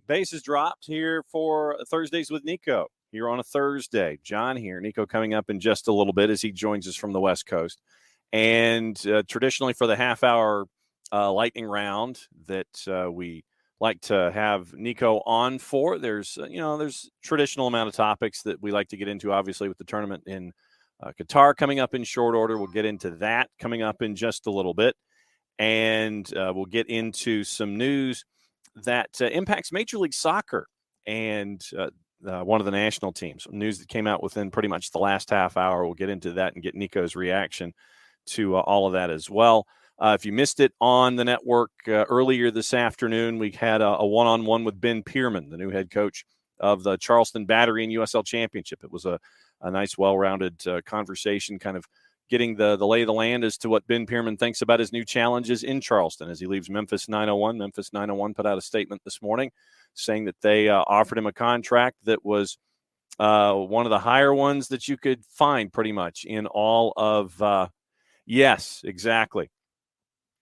Bases dropped here for Thursdays with Niko here on a Thursday. John here. Niko coming up in just a little bit as he joins us from the West Coast. And traditionally for the half-hour lightning round that we like to have Niko on for, there's traditional amount of topics that we like to get into, obviously, with the tournament in Qatar coming up in short order. We'll get into that coming up in just a little bit. And we'll get into some news that impacts Major League Soccer and one of the national teams. News that came out within pretty much the last half hour. We'll get into that and get Niko's reaction to all of that as well. If you missed it on the network earlier this afternoon, we had a one-on-one with Ben Pearman, the new head coach of the Charleston Battery and USL Championship. It was a nice, well-rounded conversation, kind of getting the lay of the land as to what Ben Pearman thinks about his new challenges in Charleston as he leaves Memphis 901. Memphis 901 put out a statement this morning saying that they offered him a contract that was one of the higher ones that you could find pretty much in all of yes, exactly.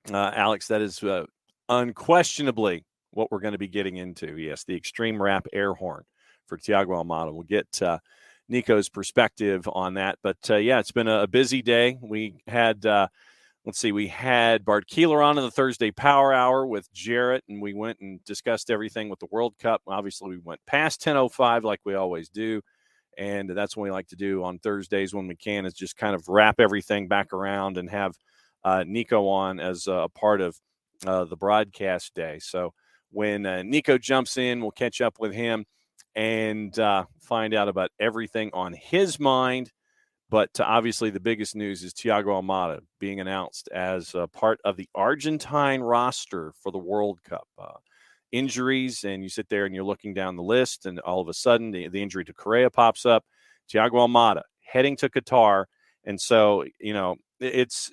Alex, that is unquestionably what we're going to be getting into. Yes, the extreme rap air horn for Thiago Almada. We'll get Niko's perspective on that. But, it's been a busy day. We had, we had Bart Keeler on in the Thursday Power Hour with Jarrett, and we went and discussed everything with the World Cup. Obviously, we went past 10:05 like we always do, and that's what we like to do on Thursdays when we can, is just kind of wrap everything back around and have Niko on as a part of the broadcast day. So when Niko jumps in, we'll catch up with him and find out about everything on his mind. But obviously the biggest news is Thiago Almada being announced as a part of the Argentine roster for the World Cup. Injuries, and you sit there and you're looking down the list, and all of a sudden the injury to Correa pops up. Thiago Almada heading to Qatar. And so, it's,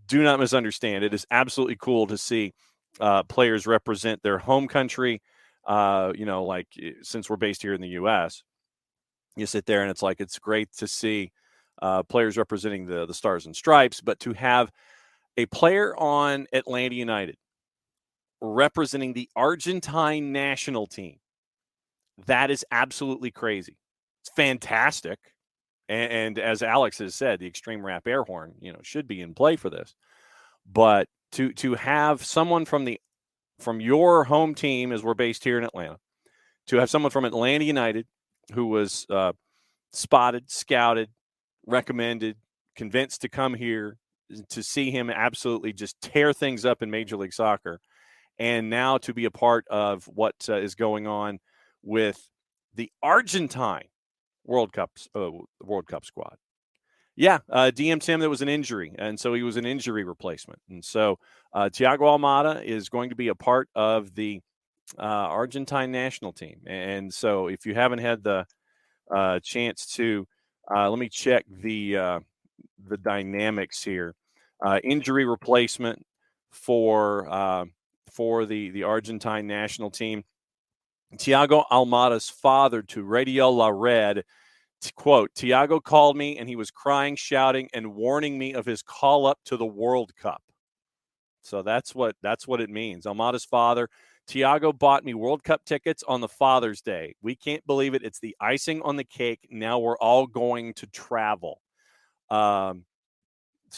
do not misunderstand, it is absolutely cool to see players represent their home country. Since we're based here in the U.S., you sit there and it's great to see players representing the Stars and Stripes, but to have a player on Atlanta United representing the Argentine national team, that is absolutely crazy. It's fantastic. And as Alex has said, the extreme rap air horn, should be in play for this. But to have someone from your home team, as we're based here in Atlanta, to have someone from Atlanta United who was spotted, scouted, recommended, convinced to come here, to see him absolutely just tear things up in Major League Soccer, and now to be a part of what is going on with the Argentine World Cup squad. Yeah, DM'd him that was an injury, and so he was an injury replacement. And so Thiago Almada is going to be a part of the Argentine national team. And so if you haven't had the chance to, let me check the dynamics here. Injury replacement for the Argentine national team. Thiago Almada's father to Radio La Red, quote, "Thiago called me and he was crying, shouting, and warning me of his call up to the World Cup." So that's what it means. Almada's father, Thiago bought me World Cup tickets on the Father's Day. We can't believe it. It's the icing on the cake. Now we're all going to travel. So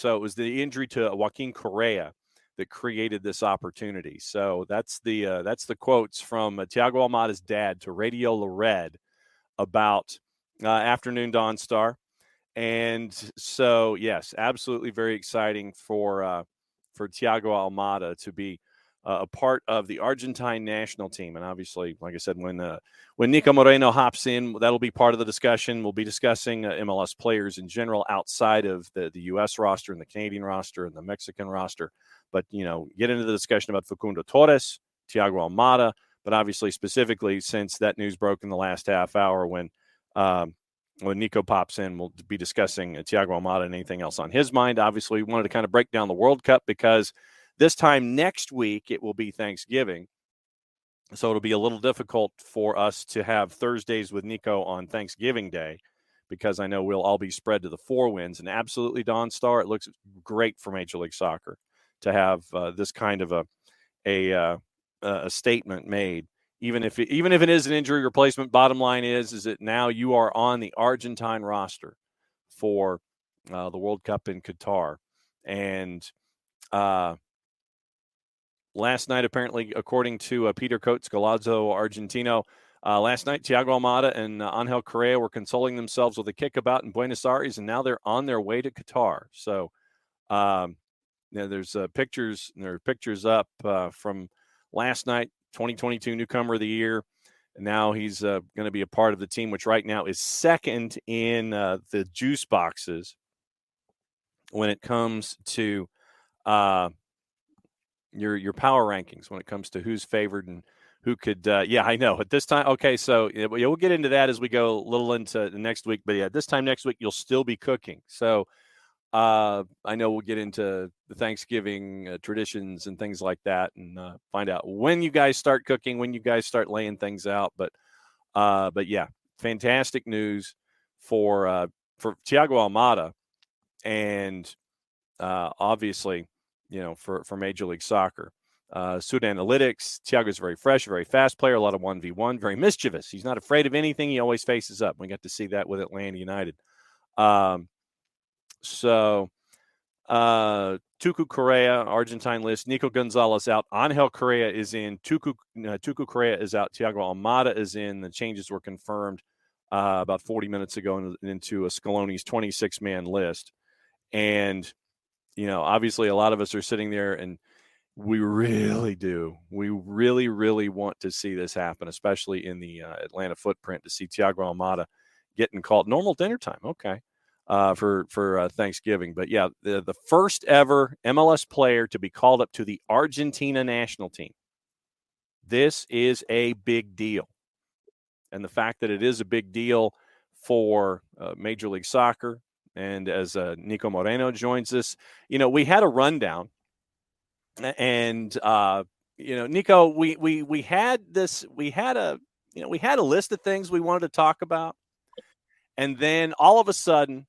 it was the injury to Joaquin Correa that created this opportunity. So that's the quotes from Thiago Almada's dad to Radio La Red about Afternoon Dawn Star. And so, yes, absolutely very exciting for Thiago Almada to be a part of the Argentine national team. And obviously, like I said, when Niko Moreno hops in, that'll be part of the discussion. We'll be discussing MLS players in general outside of the U.S. roster and the Canadian roster and the Mexican roster. But, get into the discussion about Facundo Torres, Thiago Almada, but obviously specifically since that news broke in the last half hour when when Niko pops in, we'll be discussing Thiago Almada and anything else on his mind. Obviously, we wanted to kind of break down the World Cup because this time next week it will be Thanksgiving. So it'll be a little difficult for us to have Thursdays with Niko on Thanksgiving Day because I know we'll all be spread to the 4 wins. And absolutely, Dawn Star, it looks great for Major League Soccer to have this kind of a statement made. Even if it is an injury replacement, bottom line is that now you are on the Argentine roster for the World Cup in Qatar. And last night, apparently, according to Peter Coates, Golazo Argentino, last night, Thiago Almada and Angel Correa were consoling themselves with a kickabout in Buenos Aires, and now they're on their way to Qatar. So there's pictures. There are pictures up from last night, 2022 Newcomer of the Year. And now he's going to be a part of the team, which right now is second in the juice boxes when it comes to your power rankings, when it comes to who's favored and who could. I know at this time. Okay, so we'll get into that as we go a little into the next week. But yeah, this time next week you'll still be cooking. So I know we'll get into the Thanksgiving traditions and things like that, and find out when you guys start cooking, when you guys start laying things out. But yeah, fantastic news for Thiago Almada, and obviously, for Major League Soccer. Suit Analytics, Thiago's very fresh, very fast player, a lot of 1v1, very mischievous. He's not afraid of anything. He always faces up. We got to see that with Atlanta United. So Tucu Correa, Argentine list. Nico Gonzalez out. Angel Correa is in. Tucu Correa is out. Thiago Almada is in. The changes were confirmed about 40 minutes ago into a Scaloni's 26-man list. And, obviously a lot of us are sitting there and we really do. We really, really want to see this happen, especially in the Atlanta footprint, to see Thiago Almada getting called. Normal dinner time. Okay. For Thanksgiving. But yeah, the first ever MLS player to be called up to the Argentina national team. This is a big deal. And the fact that it is a big deal for Major League Soccer, and as Niko Moreno joins us, we had a rundown, and Niko, we had a list of things we wanted to talk about, and then all of a sudden,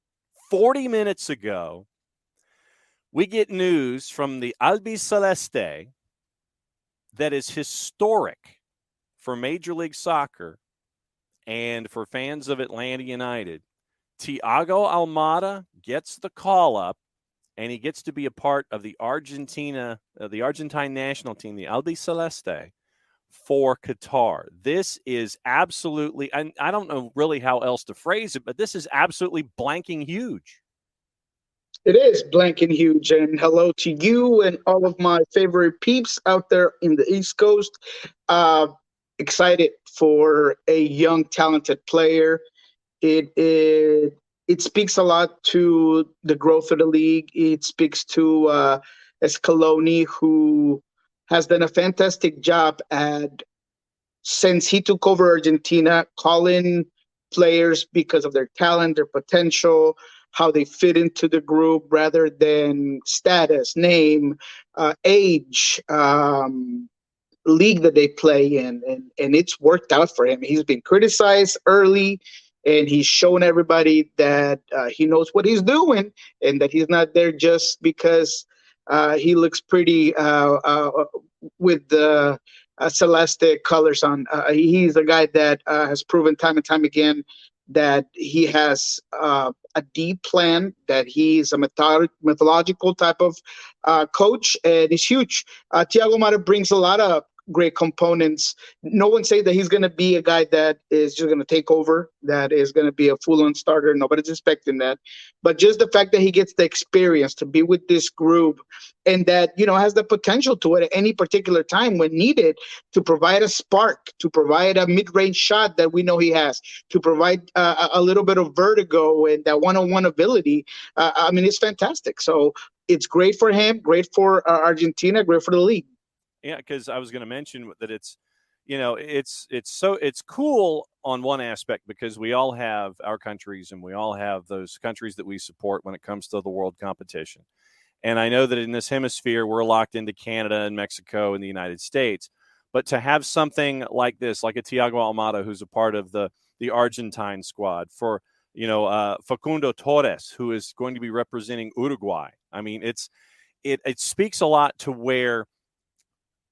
40 minutes ago, we get news from the Albiceleste that is historic for Major League Soccer and for fans of Atlanta United. Thiago Almada gets the call up, and he gets to be a part of the Argentine national team, the Albiceleste, for Qatar. This is absolutely, and I don't know really how else to phrase it, but this is absolutely blanking huge. It is blanking huge. And hello to you and all of my favorite peeps out there in the East Coast. Excited for a young, talented player. It speaks a lot to the growth of the league. It speaks to Scaloni, who has done a fantastic job since he took over Argentina, calling players because of their talent, their potential, how they fit into the group, rather than status, name, age, league that they play in. And it's worked out for him. He's been criticized early, and he's shown everybody that he knows what he's doing, and that he's not there just because he looks pretty with the Celeste colors on. He's a guy that has proven time and time again that he has a deep plan, that he's a methodological type of coach, and he's huge. Thiago Almada brings a lot of great components. No one say that he's going to be a guy that is just going to take over, that is going to be a full-on starter. Nobody's expecting that. But just the fact that he gets the experience to be with this group, and that, has the potential to, at any particular time when needed, to provide a spark, to provide a mid-range shot that we know he has, to provide a little bit of vertigo and that one-on-one ability. It's fantastic. So it's great for him, great for Argentina, great for the league. Yeah, because I was going to mention that it's cool on one aspect because we all have our countries and we all have those countries that we support when it comes to the world competition. And I know that in this hemisphere, we're locked into Canada and Mexico and the United States. But to have something like this, like a Thiago Almada, who's a part of the Argentine squad, for Facundo Torres, who is going to be representing Uruguay. I mean, it speaks a lot to where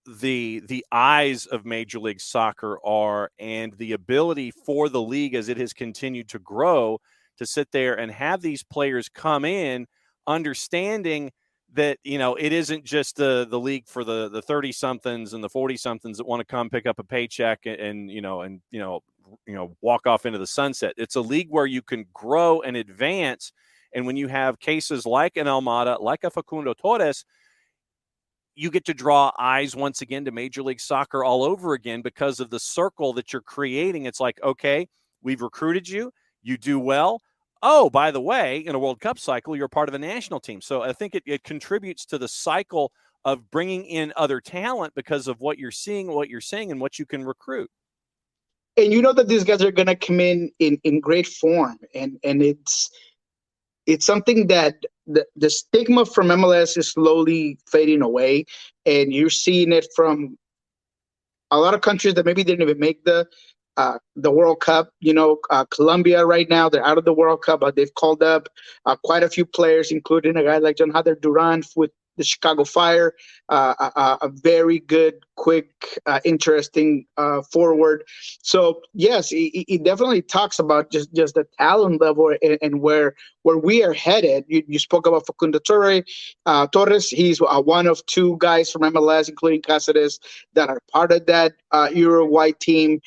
the eyes of Major League Soccer are, and the ability for the league as it has continued to grow to sit there and have these players come in understanding that, it isn't just the league for the 30 somethings and the 40 somethings that want to come pick up a paycheck and walk off into the sunset. It's a league where you can grow and advance. And when you have cases like an Almada, like a Facundo Torres, you get to draw eyes once again to Major League Soccer all over again because of the circle that you're creating. It's like, okay, we've recruited you. You do well. Oh, by the way, in a World Cup cycle, you're part of a national team. So I think it contributes to the cycle of bringing in other talent because of what you're seeing, what you're saying, and what you can recruit. And you know that these guys are going to come in great form. And it's something that the stigma from MLS is slowly fading away. And you're seeing it from a lot of countries that maybe didn't even make the World Cup. Colombia right now, they're out of the World Cup, but they've called up quite a few players, including a guy like John Hader Duran with the Chicago Fire, a very good, quick, interesting forward. So yes, it definitely talks about just the talent level and where we are headed. You spoke about Facundo Torres. He's one of two guys from MLS, including Cáceres, that are part of that Uruguay team.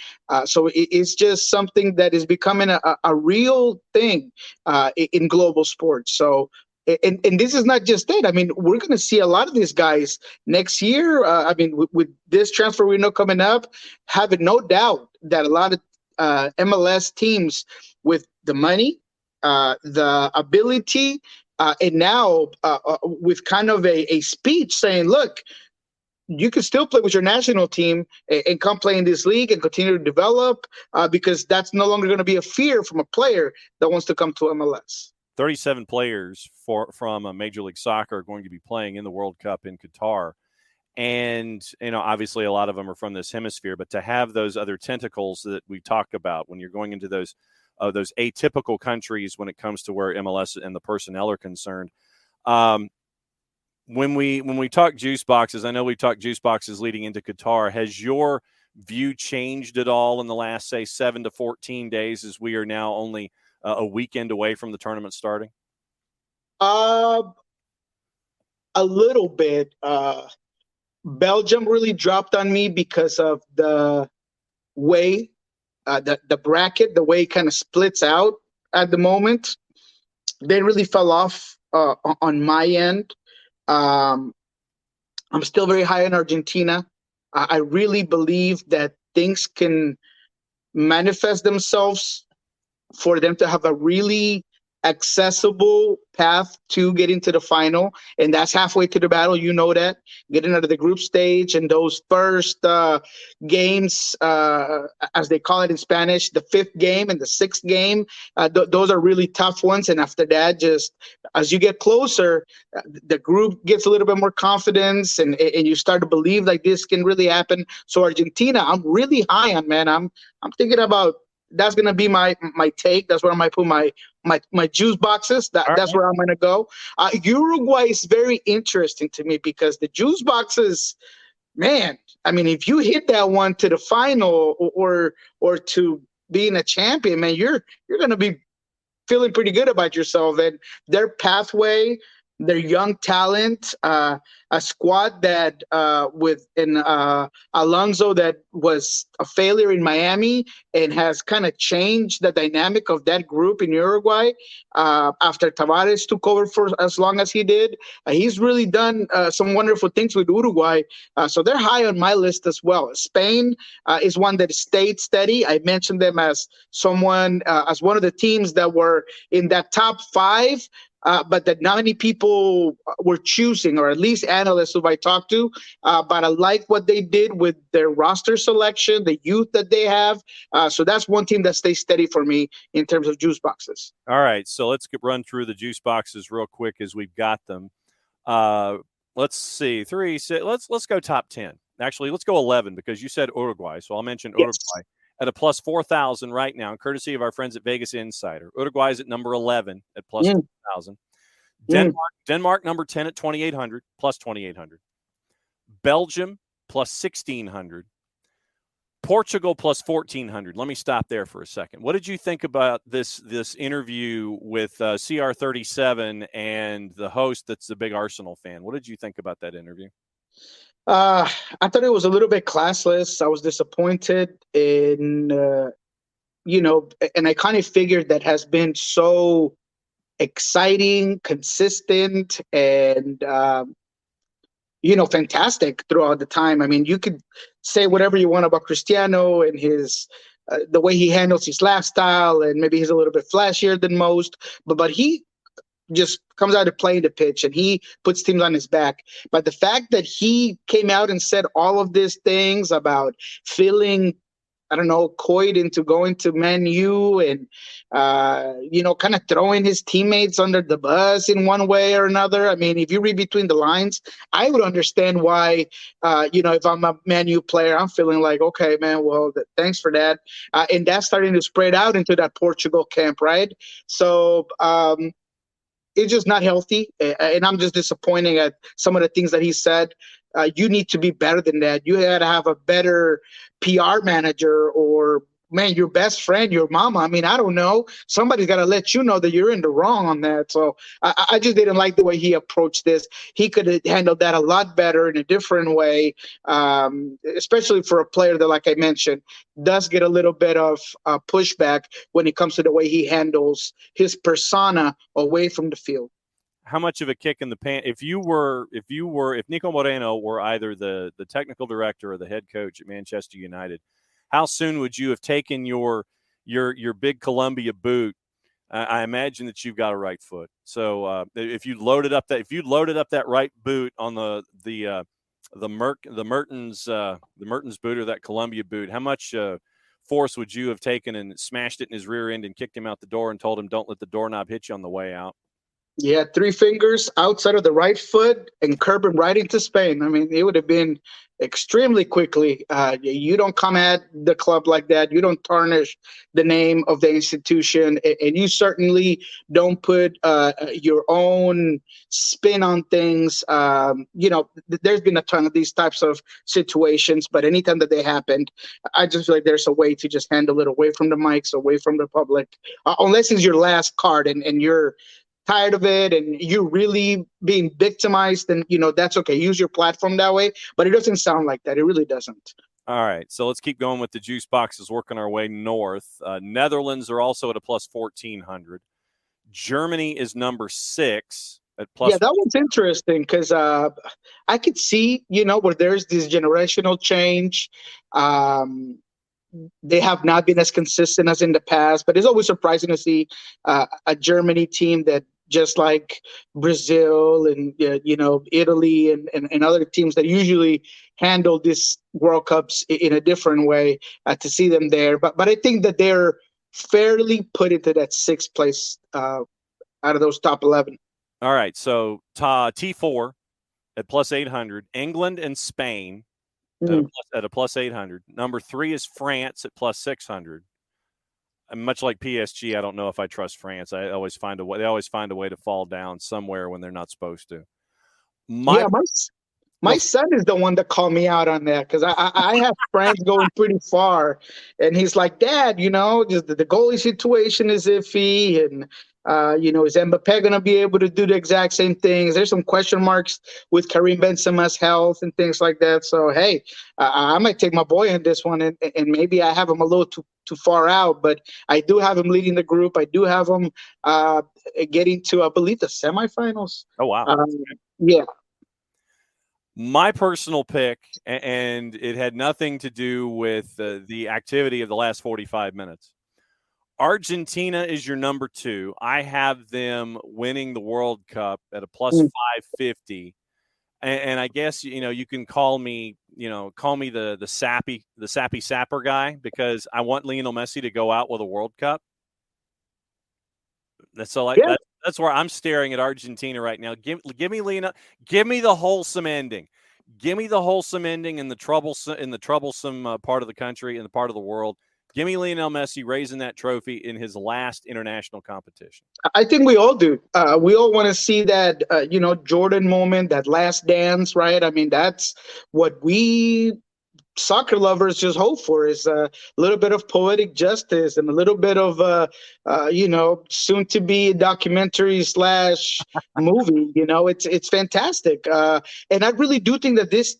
So it's just something that is becoming a real thing in global sports. So. And this is not just it. I mean, we're going to see a lot of these guys next year. With this transfer window coming up, having no doubt that a lot of MLS teams with the money, the ability, and now with kind of a speech saying, look, you can still play with your national team and come play in this league and continue to develop because that's no longer going to be a fear from a player that wants to come to MLS. 37 players from Major League Soccer are going to be playing in the World Cup in Qatar. And, obviously a lot of them are from this hemisphere, but to have those other tentacles that we talk about when you're going into those atypical countries when it comes to where MLS and the personnel are concerned. When we talk juice boxes, I know we talked juice boxes leading into Qatar. Has your view changed at all in the last, say, 7 to 14 days as we are now only a weekend away from the tournament starting? A little bit. Belgium really dropped on me because of the way the bracket, the way it kind of splits out at the moment. They really fell off on my end. I'm still very high on Argentina. I really believe that things can manifest themselves for them to have a really accessible path to getting to the final. And that's halfway to the battle. You know that. Getting out of the group stage and those first games, as they call it in Spanish, the fifth game and the sixth game, those are really tough ones. And after that, just as you get closer, the group gets a little bit more confidence and you start to believe like this can really happen. So Argentina, I'm really high on, man. I'm thinking about, that's going to be my take. That's where I might put my juice boxes. That's where I'm going to go. Uruguay is very interesting to me because the juice boxes, man, I mean, if you hit that one to the final or to being a champion, man, you're going to be feeling pretty good about yourself. And their pathway, their young talent, a squad that with Alonso that was a failure in Miami and has kind of changed the dynamic of that group in Uruguay after Tavares took over for as long as he did. He's really done some wonderful things with Uruguay. So they're high on my list as well. Spain is one that stayed steady. I mentioned them as someone, as one of the teams that were in that top five. but that not many people were choosing, or at least analysts who I talked to. But I like what they did with their roster selection, the youth that they have. So that's one team that stays steady for me in terms of juice boxes. All right, so let's run through the juice boxes real quick as we've got them. Let's see, let's go top 10. Actually, let's go 11 because you said Uruguay, so I'll mention Uruguay at a plus 4,000 right now, courtesy of our friends at Vegas Insider. Uruguay is at number 11 at plus 4,000. Denmark number 10 at 2,800, plus 2,800. Belgium plus 1,600. Portugal plus 1,400. Let me stop there for a second. What did you think about this interview with CR37 and the host that's a big Arsenal fan? What did you think about that interview? I thought it was a little bit classless. I was disappointed in, and I kind of figured that has been so exciting, consistent, and fantastic throughout the time. I mean, you could say whatever you want about Cristiano and his the way he handles his lifestyle, and maybe he's a little bit flashier than most, but he just comes out to playing the pitch and he puts teams on his back. But the fact that he came out and said all of these things about feeling, I don't know, coyed into going to Man U and, kind of throwing his teammates under the bus in one way or another. I mean, if you read between the lines, I would understand why, if I'm a Man U player, I'm feeling like, okay, man, well, thanks for that. And that's starting to spread out into that Portugal camp, right? So, it's just not healthy, and I'm just disappointed at some of the things that he said. You need to be better than that. You had to have a better PR manager, or, man, your best friend, your mama. I mean, I don't know. Somebody's got to let you know that you're in the wrong on that. So I just didn't like the way he approached this. He could have handled that a lot better in a different way, especially for a player that, like I mentioned, does get a little bit of pushback when it comes to the way he handles his persona away from the field. How much of a kick in the pants if Niko Moreno were either the technical director or the head coach at Manchester United, how soon would you have taken your big Columbia boot? I imagine that you've got a right foot. So if you loaded up that right boot on the Mertens boot, or that Columbia boot, how much force would you have taken and smashed it in his rear end and kicked him out the door and told him, don't let the doorknob hit you on the way out? Yeah, 3 fingers outside of the right foot and curb him right into Spain. I mean, it would have been extremely quickly. You don't come at the club like that. You don't tarnish the name of the institution, and you certainly don't put your own spin on things. There's been a ton of these types of situations, but anytime that they happened, I just feel like there's a way to just handle it away from the mics, away from the public, unless it's your last card and you're tired of it and you're really being victimized, then that's okay. Use your platform that way, but it doesn't sound like that. It really doesn't. All right, so let's keep going with the juice boxes, working our way north. Netherlands are also at a plus 1,400. Germany is number 6 at plus. Yeah, that one's interesting because I could see where there's this generational change. They have not been as consistent as in the past, but it's always surprising to see a Germany team that, just like Brazil and Italy and other teams that usually handle these World Cups in a different way, to see them there. But I think that they're fairly put into that 6th place out of those top 11. All right, so T4 at plus 800. England and Spain at a plus 800. Number 3 is France at plus 600. And much like PSG, I don't know if I trust France. They always find a way to fall down somewhere when they're not supposed to. My son is the one that called me out on that, because I have friends going pretty far, and he's like, Dad, just the goalie situation is iffy, and is Mbappé going to be able to do the exact same things? There's some question marks with Karim Benzema's health and things like that. So, hey, I might take my boy in this one, and maybe I have him a little too far out, but I do have him leading the group. I do have him getting to, I believe, the semifinals. Oh, wow. Yeah. My personal pick, and it had nothing to do with the activity of the last 45 minutes. Argentina is your number 2. I have them winning the World Cup at a plus Mm. 550. And I guess, you can call me the sappy sapper guy, because I want Lionel Messi to go out with a World Cup. Yeah. That's where I'm staring at Argentina right now. Give me Lionel, give me the wholesome ending. Give me the wholesome ending in the troublesome part of the country, in the part of the world. Give me Lionel Messi raising that trophy in his last international competition. I think we all do. We all want to see that, Jordan moment, that last dance, right? I mean, that's what we soccer lovers just hope for, is a little bit of poetic justice and a little bit of, soon to be documentary slash movie. It's fantastic. And I really do think that this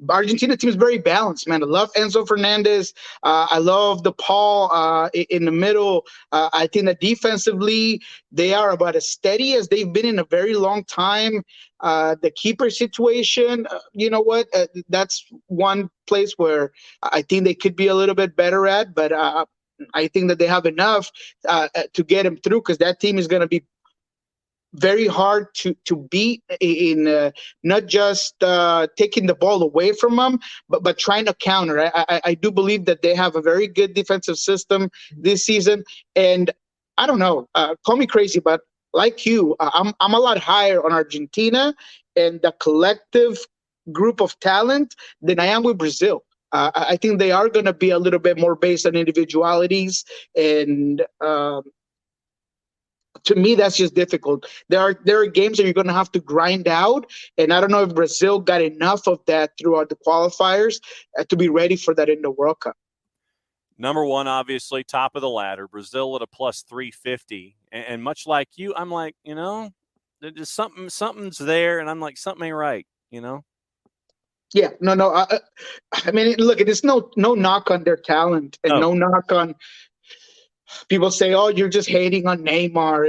Argentina team is very balanced, man. I love Enzo Fernandez. I love the Paul in the middle. I think that defensively, they are about as steady as they've been in a very long time. The keeper situation, you know what? That's one place where I think they could be a little bit better at, but I think that they have enough to get them through, because that team is going to be very hard to beat in not just taking the ball away from them, but trying to counter. I do believe that they have a very good defensive system this season, and I don't know, call me crazy, but like you, I'm a lot higher on Argentina and the collective group of talent than I am with Brazil. I think they are going to be a little bit more based on individualities, and to me, that's just difficult. There are games that you're going to have to grind out, and I don't know if Brazil got enough of that throughout the qualifiers to be ready for that in the World Cup. Number 1, obviously, top of the ladder, Brazil at a plus 350, and much like you, I'm like, there's something's there, and I'm like, something ain't right, Yeah, no. I mean, look, it's no knock on their talent, and no knock on. People say, "Oh, you're just hating on Neymar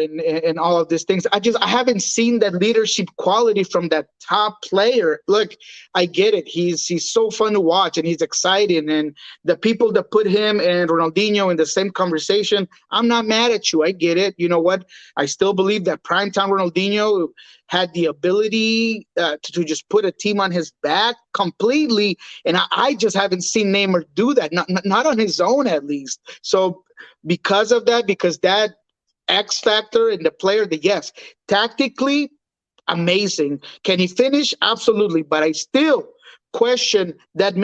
and all of these things." I haven't seen that leadership quality from that top player. Look, I get it. He's so fun to watch, and he's exciting. And the people that put him and Ronaldinho in the same conversation, I'm not mad at you. I get it. You know what? I still believe that primetime Ronaldinho had the ability to just put a team on his back completely, and I just haven't seen Neymar do that. Not on his own, at least. So. Because of that, because that X factor in the player, yes, tactically, amazing. Can he finish? Absolutely. But I still question that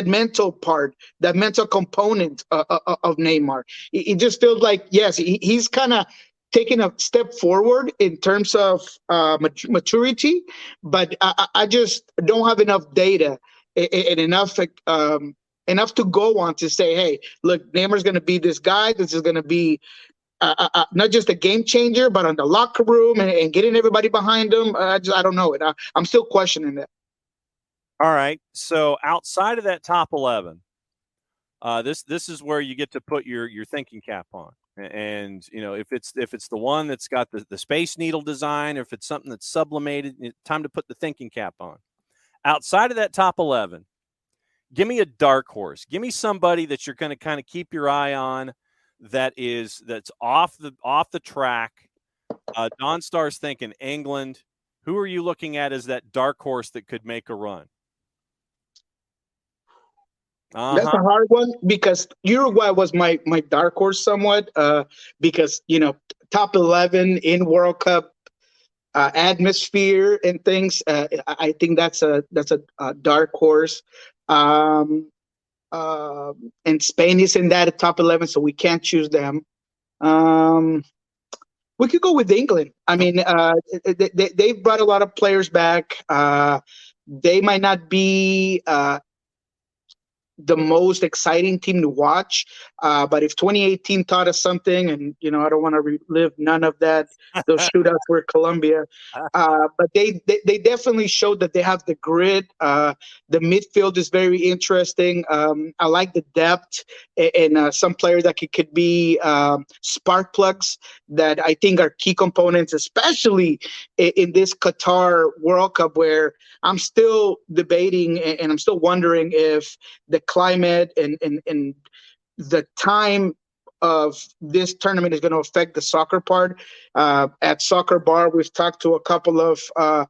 mental part, that mental component of Neymar. It just feels like, yes, he's kind of taking a step forward in terms of maturity, but I just don't have enough data and enough to go on to say, hey, look, Neymar's going to be this guy. This is going to be not just a game changer, but on the locker room and getting everybody behind him. I don't know it. I'm still questioning that. All right. So outside of that top 11, this is where you get to put your thinking cap on. And, if it's the one that's got the Space Needle design, or if it's something that's sublimated, it's time to put the thinking cap on. Outside of that top 11, give me a dark horse. Give me somebody that you're going to kind of keep your eye on that's off the track. Don Star's thinking England. Who are you looking at as that dark horse that could make a run? That's a hard one, because Uruguay was my dark horse somewhat, because, top 11 in World Cup atmosphere and things. I think that's a dark horse. And Spain is in that top 11, so we can't choose them. We could go with England. I mean, they've brought a lot of players back. They might not be the most exciting team to watch, but if 2018 taught us something, and I don't want to relive none of that, those shootouts were Colombia, but they definitely showed that they have the grit. The midfield is very interesting. I like the depth and some players that could be spark plugs that I think are key components, especially in this Qatar World Cup, where I'm still debating and I'm still wondering if the climate and the time of this tournament is going to affect the soccer part. At Soccer Bar, we've talked to a couple of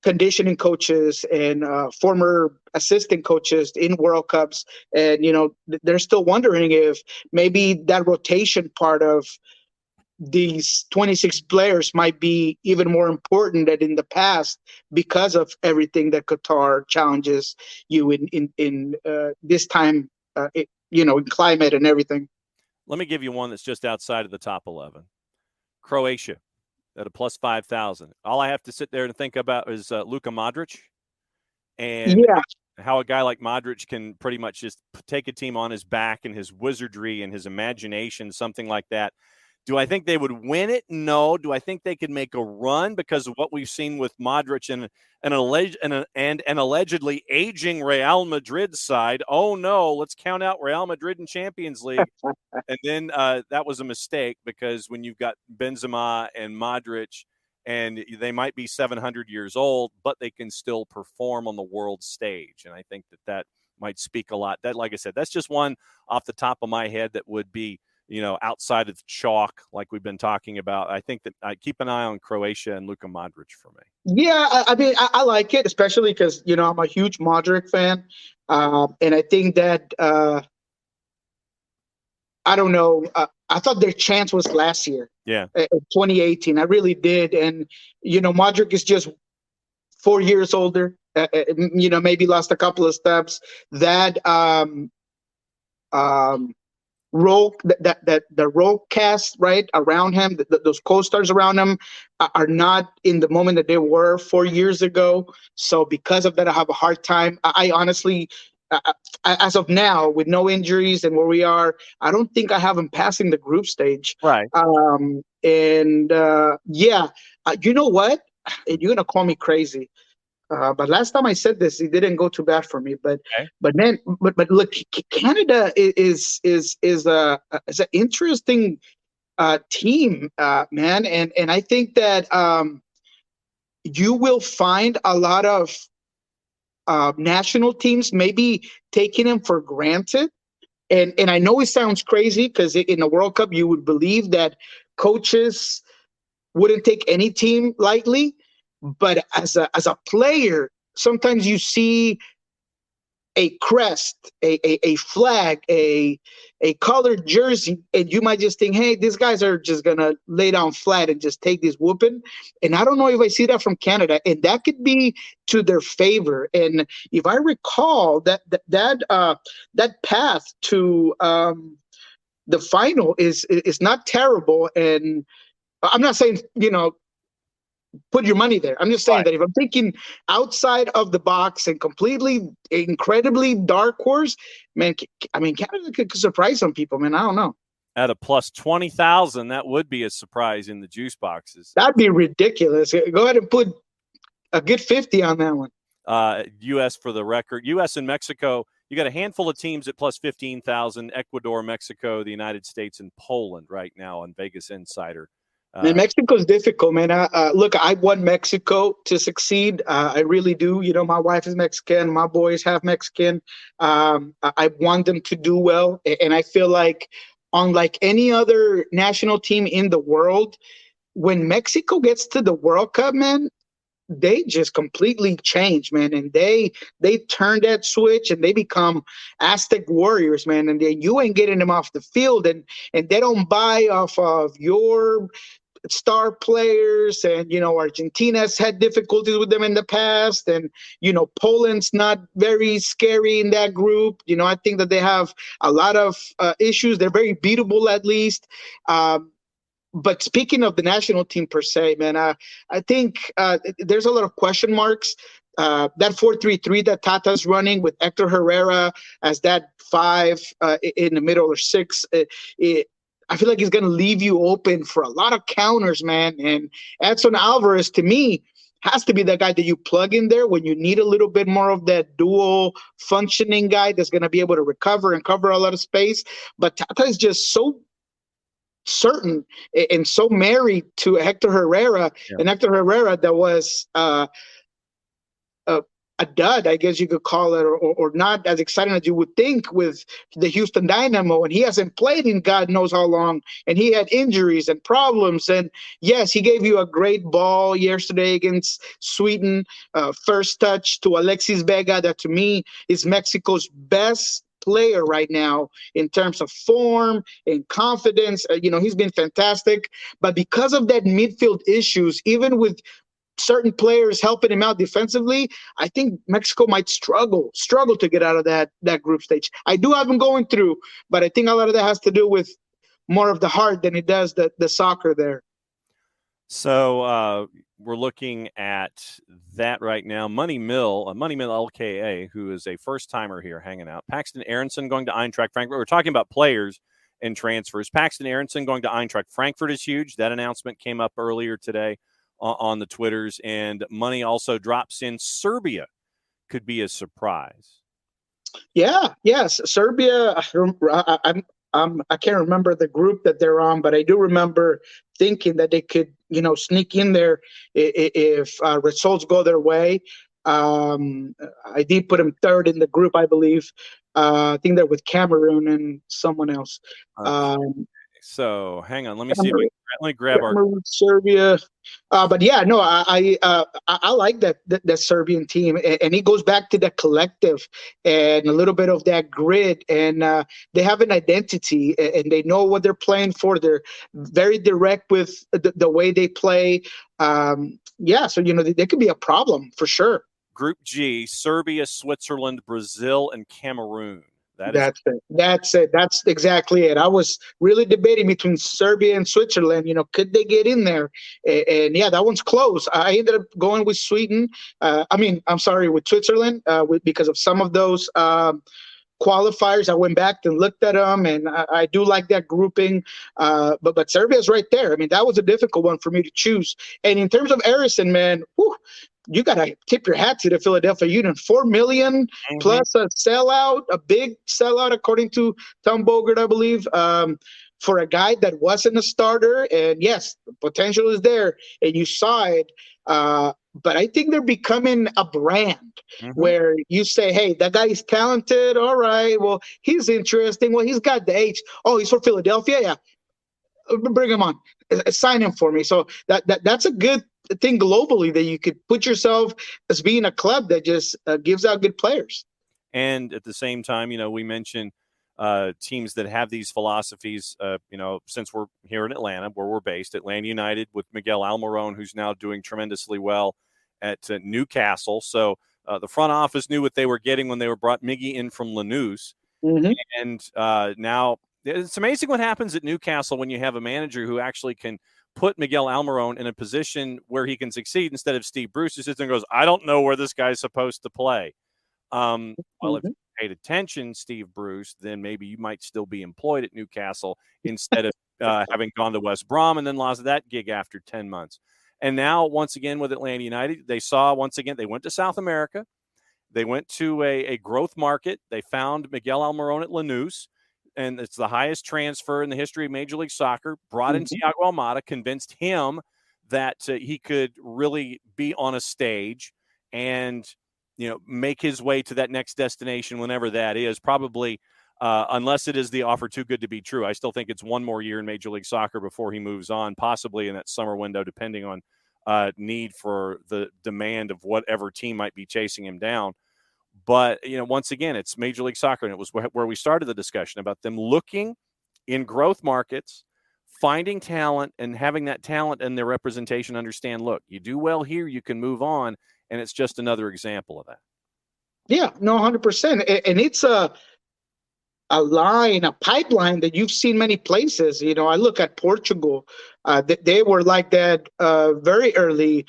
conditioning coaches and former assistant coaches in World Cups, and they're still wondering if maybe that rotation part of these 26 players might be even more important than in the past because of everything that Qatar challenges you in this time, in climate and everything. Let me give you one that's just outside of the top 11. Croatia at a plus 5,000. All I have to sit there and think about is Luka Modric, and how a guy like Modric can pretty much just take a team on his back and his wizardry and his imagination, something like that. Do I think they would win it? No. Do I think they could make a run because of what we've seen with Modric and an allegedly aging Real Madrid side? Oh, no, let's count out Real Madrid in Champions League. And then that was a mistake, because when you've got Benzema and Modric, and they might be 700 years old, but they can still perform on the world stage. And I think that might speak a lot. That, like I said, that's just one off the top of my head that would be, outside of chalk, like we've been talking about. I think that I keep an eye on Croatia and Luka Modric for me. Yeah, I mean, I like it, especially because, I'm a huge Modric fan. And I think that, I don't know, I thought their chance was last year. Yeah. 2018. I really did. And, Modric is just 4 years older, maybe lost a couple of steps. That, role that the role cast right around him, those co-stars around him are not in the moment that they were 4 years ago. So because of that, I have a hard time. I honestly, as of now, with no injuries and where we are, I don't think I have him passing the group stage. Right. You know what? You're gonna call me crazy. But last time I said this, it didn't go too bad for me. But look, Canada is an interesting team, man, and I think that you will find a lot of national teams maybe taking them for granted. And I know it sounds crazy because in the World Cup you would believe that coaches wouldn't take any team lightly. But as a player, sometimes you see a crest, a flag, a colored jersey, and you might just think, hey, these guys are just gonna lay down flat and just take this whooping. And I don't know if I see that from Canada, and that could be to their favor. And if I recall, that path to the final is not terrible. And I'm not saying put your money there. I'm just saying that if I'm thinking outside of the box and completely, incredibly dark horse, man, I mean, Canada could surprise some people, man. I don't know. At a plus 20,000, that would be a surprise in the juice boxes. That'd be ridiculous. Go ahead and put a good 50 on that one. U.S. for the record. U.S. and Mexico, you got a handful of teams at plus 15,000. Ecuador, Mexico, the United States, and Poland right now on Vegas Insider. Man, Mexico's difficult, man. Look, I want Mexico to succeed. I really do. My wife is Mexican. My boys have Mexican. I want them to do well. And I feel like, unlike any other national team in the world, when Mexico gets to the World Cup, man, they just completely change, man. And they turn that switch and they become Aztec warriors, man. And you ain't getting them off the field. And they don't buy off of your star players. And Argentina's had difficulties with them in the past, and Poland's not very scary in that group. I think that they have a lot of issues. They're very beatable, at least. But speaking of the national team per se, man, I think there's a lot of question marks. That 4-3-3 that Tata's running with Hector Herrera as that 5 in the middle, or 6, I feel like he's going to leave you open for a lot of counters, man. And Edson Alvarez, to me, has to be that guy that you plug in there when you need a little bit more of that dual functioning guy that's going to be able to recover and cover a lot of space. But Tata is just so certain and so married to Hector Herrera, and Hector Herrera that was a dud, I guess you could call it, or not as exciting as you would think with the Houston Dynamo. And he hasn't played in God knows how long. And he had injuries and problems. And yes, he gave you a great ball yesterday against Sweden. First touch to Alexis Vega, that to me is Mexico's best player right now in terms of form and confidence. He's been fantastic. But because of that midfield issues, even with certain players helping him out defensively, I think Mexico might struggle to get out of that group stage. I do have them going through, but I think a lot of that has to do with more of the heart than it does the soccer there. So we're looking at that right now. Money Mill LKA, who is a first-timer here hanging out. Paxton Aronson going to Eintracht Frankfurt. We're talking about players and transfers. Paxton Aronson going to Eintracht Frankfurt is huge. That announcement came up earlier today on the Twitters, and money also drops in. Serbia could be a surprise. Yes, Serbia. I can't remember the group that they're on, but I do remember thinking that they could, sneak in there if results go their way. I did put them third in the group, I believe. I think they're with Cameroon and someone else. Okay. So hang on, let me grab our Serbia. But yeah, no, I like that Serbian team, and it goes back to the collective and a little bit of that grit, and they have an identity and they know what they're playing for. They're very direct with the way they play. So they could be a problem for sure. Group G: Serbia, Switzerland, Brazil, and Cameroon. That's it. That's exactly it. I was really debating between Serbia and Switzerland. Could they get in there? And yeah, that one's close. I ended up going with Sweden. With Switzerland because of some of those qualifiers. I went back and looked at them, and I do like that grouping. But Serbia's right there. I mean, that was a difficult one for me to choose. And in terms of Harrison, man, you got to tip your hat to the Philadelphia Union. $4 million plus a sellout, a big sellout, according to Tom Bogert, I believe, for a guy that wasn't a starter. And yes, the potential is there, and you saw it. But I think they're becoming a brand where you say, hey, that guy is talented. All right, well, he's interesting. Well, he's got the age. Oh, he's from Philadelphia? Yeah. Bring him on. Sign him for me. So that's a good thing globally, that you could put yourself as being a club that just gives out good players. And at the same time, we mentioned teams that have these philosophies, since we're here in Atlanta, where we're based, Atlanta United with Miguel Almiron, who's now doing tremendously well at Newcastle. So the front office knew what they were getting when they were brought Miggy in from Lanús. And now it's amazing what happens at Newcastle when you have a manager who actually can put Miguel Almiron in a position where he can succeed, instead of Steve Bruce who sits there and goes, I don't know where this guy's supposed to play. Well, if you paid attention, Steve Bruce, then maybe you might still be employed at Newcastle instead of having gone to West Brom and then lost that gig after 10 months. And now, once again, with Atlanta United, they went to South America. They went to a growth market. They found Miguel Almiron at Lanús, and it's the highest transfer in the history of Major League Soccer. Brought in Thiago Almada, convinced him that he could really be on a stage and make his way to that next destination, whenever that is. Probably, unless it is the offer too good to be true. I still think it's one more year in Major League Soccer before he moves on, possibly in that summer window, depending on need for the demand of whatever team might be chasing him down. But, once again, it's Major League Soccer, and it was where we started the discussion about them looking in growth markets, finding talent, and having that talent and their representation understand, look, you do well here, you can move on, and it's just another example of that. Yeah, no, 100%. And it's a pipeline that you've seen many places. I look at Portugal. They were like that very early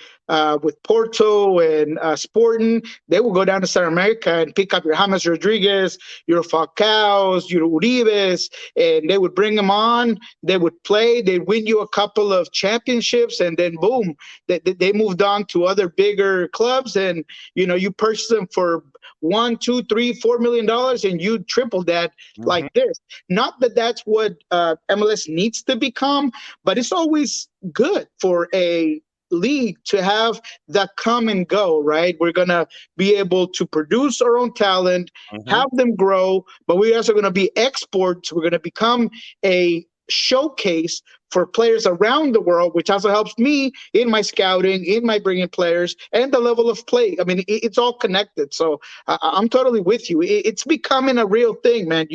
with Porto and Sporting. They will go down to South America and pick up your James Rodriguez, your Falcaos, your Uribes, and they would bring them on. They would play. They'd win you a couple of championships, and then boom, they moved on to other bigger clubs. And you purchase them for $1, $2, $3, $4 million, and you triple that like this. Not that that's what MLS needs to become, but it's always good for a league to have that come and go, right? We're going to be able to produce our own talent, have them grow, but we're also going to be exports. We're going to become a showcase for players around the world, which also helps me in my scouting, in my bringing players, and the level of play. I mean, it's all connected. So I'm totally with you. It's becoming a real thing, man.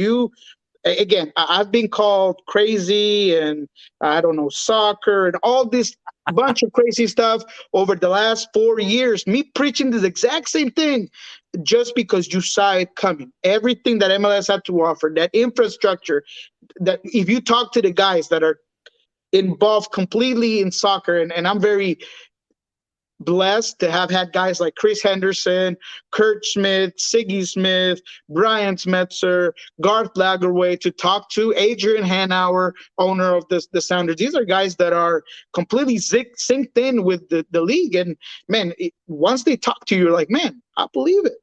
Again, I've been called crazy and I don't know, soccer and all this bunch of crazy stuff over the last 4 years. Me preaching this exact same thing just because you saw it coming. Everything that MLS had to offer, that infrastructure, that if you talk to the guys that are involved completely in soccer, and I'm very blessed to have had guys like Chris Henderson, Kurt Smith, Siggy Smith, Brian Smetzer, Garth Lagerway to talk to, Adrian Hanauer, owner of the Sounders. These are guys that are completely synced in with the league. And, man, once they talk to you, you're like, man, I believe it.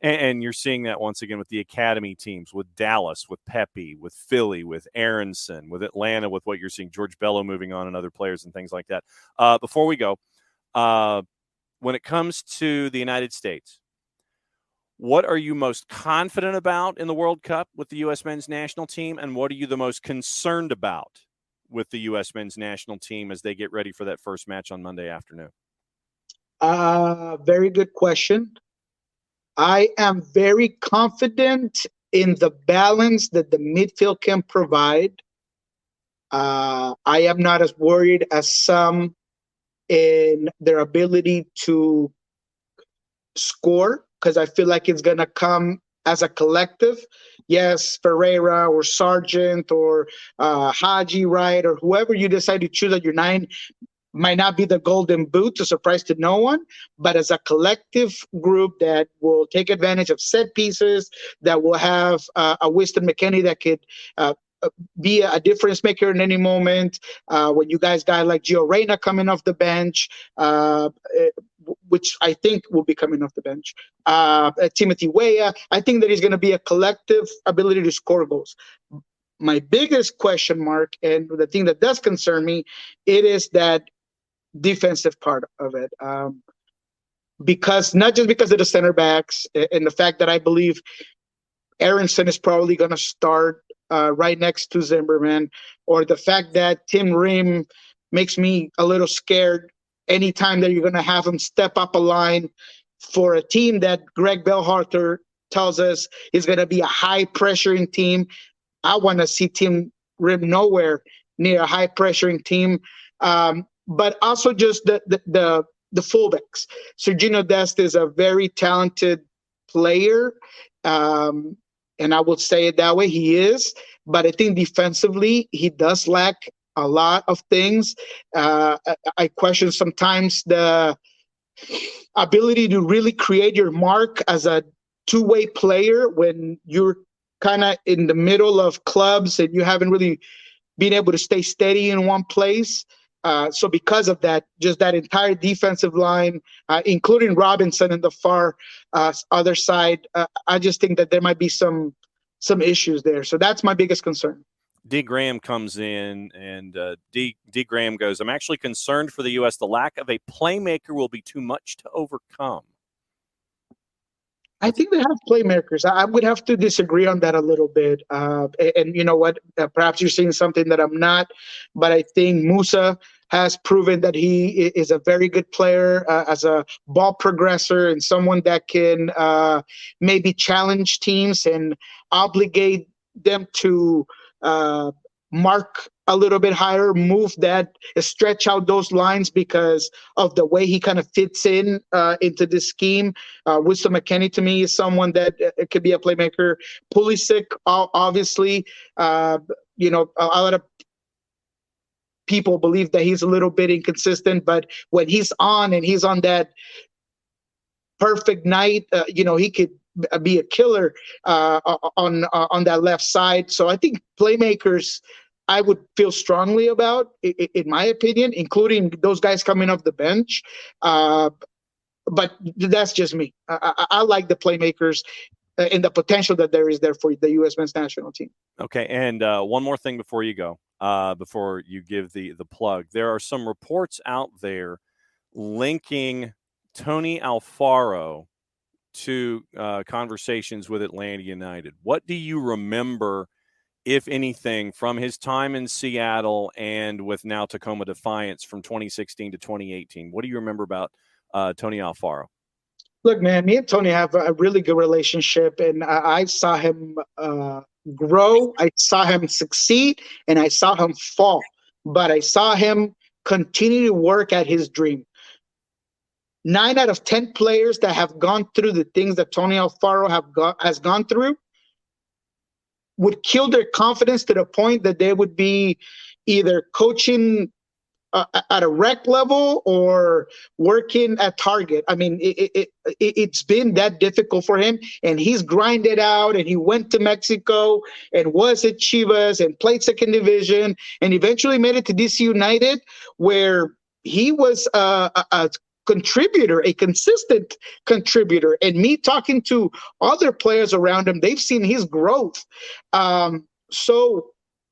And you're seeing that once again with the academy teams, with Dallas, with Pepe, with Philly, with Aronson, with Atlanta, with what you're seeing, George Bello moving on and other players and things like that. Before we go, when it comes to the United States, what are you most confident about in the World Cup with the U.S. men's national team, and what are you the most concerned about with the U.S. men's national team as they get ready for that first match on Monday afternoon? Very good question. I am very confident in the balance that the midfield can provide. I am not as worried as some in their ability to score, because I feel like it's going to come as a collective. Yes, Ferreira or Sargent or Haji, right, or whoever you decide to choose at your 9 might not be the golden boot, a surprise to no one, but as a collective group that will take advantage of set pieces, that will have a Winston McKennie that could be a difference maker in any moment. When you guys got like Gio Reyna coming off the bench, which I think will be coming off the bench, Timothy Weah, I think that he's going to be a collective ability to score goals. My biggest question mark, and the thing that does concern me, it is that defensive part of it. Because not just because of the center backs and the fact that I believe Aronson is probably going to start right next to Zimmerman, or the fact that Tim Ream makes me a little scared anytime that you're going to have him step up a line for a team that Greg Bellharter tells us is going to be a high pressuring team. I want to see Tim Ream nowhere near a high pressuring team. But also just the fullbacks. Sergiño Dest is a very talented player, and I will say it that way. He is, but I think defensively he does lack a lot of things. I question sometimes the ability to really create your mark as a two-way player when you're kind of in the middle of clubs and you haven't really been able to stay steady in one place. So because of that, just that entire defensive line, including Robinson in the far other side, I just think that there might be some issues there. So that's my biggest concern. D. Graham comes in, and D. Graham goes, I'm actually concerned for the U.S. The lack of a playmaker will be too much to overcome. I think they have playmakers. I would have to disagree on that a little bit. And you know what? Perhaps you're seeing something that I'm not, but I think Musa has proven that he is a very good player as a ball progressor and someone that can maybe challenge teams and obligate them to mark a little bit higher, stretch out those lines because of the way he kind of fits in into this scheme. Winston McKennie, to me, is someone that could be a playmaker. Pulisic, obviously, a lot of people believe that he's a little bit inconsistent, but when he's on and he's on that perfect night, he could be a killer on that left side. So I think playmakers I would feel strongly about, in my opinion, including those guys coming off the bench. But that's just me. I like the playmakers and the potential that there is there for the U.S. men's national team. Okay, and one more thing before you go. before you give the plug. There are some reports out there linking Tony Alfaro to conversations with Atlanta United. What do you remember, if anything, from his time in Seattle and with now Tacoma Defiance from 2016 to 2018? What do you remember about Tony Alfaro? Look, man, me and Tony have a really good relationship, and I saw him grow. I saw him succeed, and I saw him fall. But I saw him continue to work at his dream. 9 out of 10 players that have gone through the things that Tony Alfaro has gone through would kill their confidence to the point that they would be either coaching at a rec level or working at Target. I mean, it's been that difficult for him, and he's grinded out, and he went to Mexico and was at Chivas and played second division and eventually made it to DC United, where he was a contributor, a consistent contributor. And me talking to other players around him, they've seen his growth. So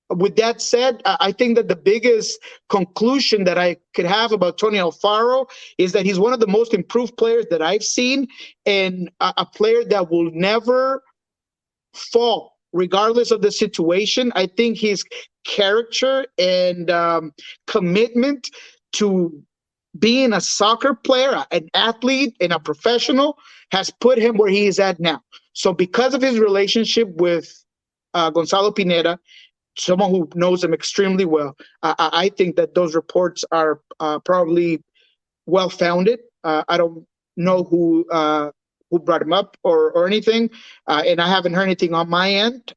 with that said, I think that the biggest conclusion that I could have about Tony Alfaro is that he's one of the most improved players that I've seen, and a player that will never fall regardless of the situation. I think his character and commitment to being a soccer player, an athlete, and a professional has put him where he is at now. So because of his relationship with Gonzalo Pineda, someone who knows him extremely well, I think that those reports are probably well-founded. I don't know who brought him up or anything, and I haven't heard anything on my end.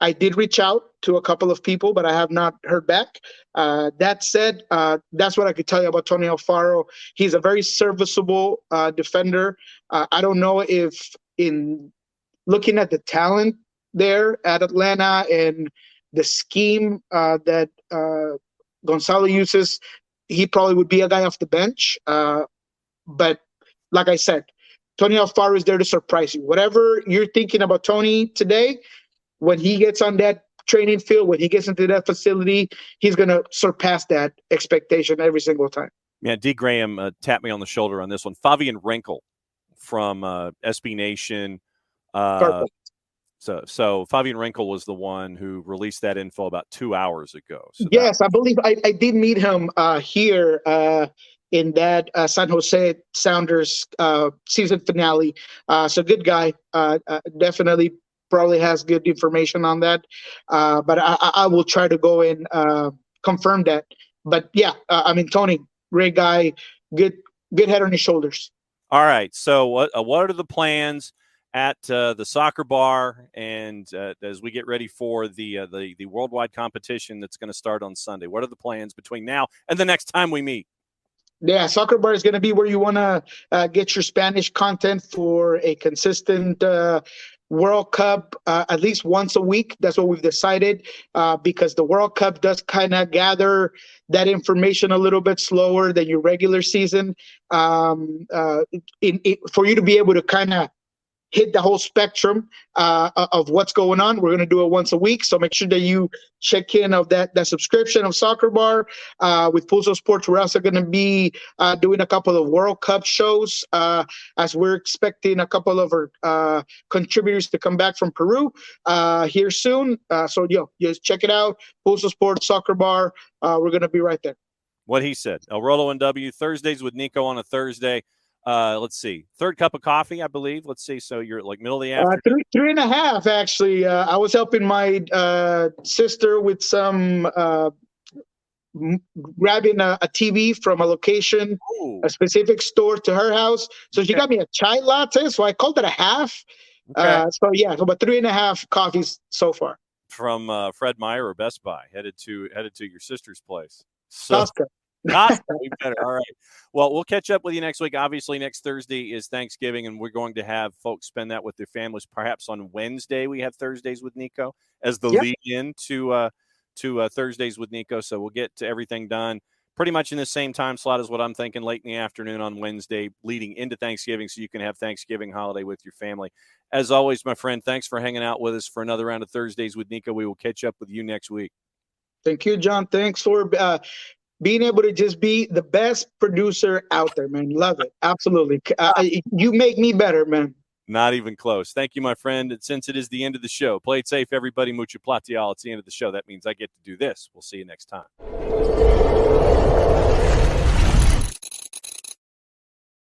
I did reach out to a couple of people, but I have not heard back. That said, that's what I could tell you about Tony Alfaro. He's a very serviceable defender. I don't know if in looking at the talent there at Atlanta and the scheme that Gonzalo uses, he probably would be a guy off the bench. But like I said, Tony Alfaro is there to surprise you. Whatever you're thinking about Tony today, when he gets on that training field, when he gets into that facility, he's going to surpass that expectation every single time. Yeah, D. Graham tapped me on the shoulder on this one. Fabian Rinkel from SB Nation. Perfect. So Fabian Rinkel was the one who released that info about 2 hours ago. So yes, I believe I did meet him here in that San Jose Sounders season finale. So good guy. Definitely probably has good information on that. But I will try to go and confirm that. But yeah, I mean, Tony, great guy, good head on his shoulders. All right. So what are the plans at the soccer bar, and as we get ready for the worldwide competition that's going to start on Sunday? What are the plans between now and the next time we meet? Yeah, soccer bar is going to be where you want to get your Spanish content for a consistent World Cup at least once a week. That's what we've decided, because the World Cup does kind of gather that information a little bit slower than your regular season. For you to be able to kind of hit the whole spectrum of what's going on, we're going to do it once a week. So make sure that you check in of that subscription of Soccer Bar. With Pulso Sports, we're also going to be doing a couple of World Cup shows as we're expecting a couple of our contributors to come back from Peru here soon. So just check it out. Pulso Sports, Soccer Bar. We're going to be right there. What he said. El Rolo and W, Thursdays with Niko on a Thursday. Let's see. Third cup of coffee, I believe. Let's see. So you're like middle of the afternoon. 3.5, actually. I was helping my sister with some grabbing a TV from a location, a specific store to her house. So she got me a chai latte. So I called it a half. Okay. So about 3.5 coffees so far. From Fred Meyer or Best Buy, headed to your sister's place. So. Costco. We better. All right. Well, we'll catch up with you next week. Obviously, next Thursday is Thanksgiving, and we're going to have folks spend that with their families. Perhaps on Wednesday we have Thursdays with Niko as the lead-in to Thursdays with Niko. So we'll get to everything done pretty much in the same time slot as what I'm thinking, late in the afternoon on Wednesday, leading into Thanksgiving, so you can have Thanksgiving holiday with your family. As always, my friend, thanks for hanging out with us for another round of Thursdays with Niko. We will catch up with you next week. Thank you, John. Thanks for being able to just be the best producer out there, man. Love it. Absolutely. You make me better, man. Not even close. Thank you, my friend. And since it is the end of the show, play it safe, everybody. Mucho platial. It's the end of the show. That means I get to do this. We'll see you next time.